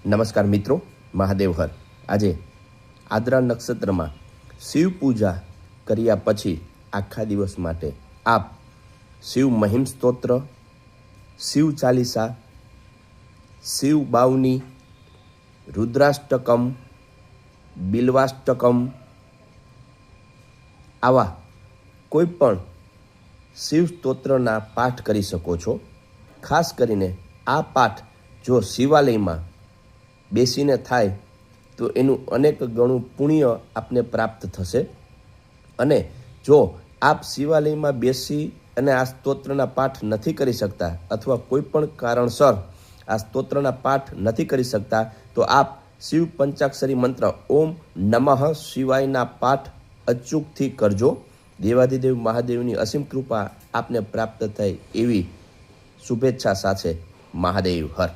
નમસ્કાર મિત્રો, મહાદેવ હર. આજે આદ્રા નક્ષત્રમાં શિવ પૂજા કર્યા પછી આખા દિવસ માટે આપ શિવ મહિમ સ્તોત્ર, શિવ ચાલીસા, શિવ બાવની, રુદ્રાષ્ટકમ, બિલ્વાષ્ટકમ આવા કોઈ પણ શિવ સ્તોત્રના પાઠ કરી શકો છો. ખાસ કરીને આ પાઠ જો શિવાલયમાં બેસીને થાય તો એનું અનેક ગણું પુણ્ય આપને પ્રાપ્ત થશે. અને જો આપ શિવાલયમાં બેસી અને આ સ્તોત્રના પાઠ નથી કરી શકતા અથવા કોઈ પણ કારણસર આ સ્તોત્રના પાઠ નથી કરી શકતા તો આપ શિવ પંચાક્ષરી મંત્ર ઓમ નમઃ શિવાયના પાઠ અચૂકથી કરજો. દેવાધિદેવ મહાદેવની અસીમ કૃપા આપને પ્રાપ્ત થાય એવી શુભેચ્છા સાથે મહાદેવ હર.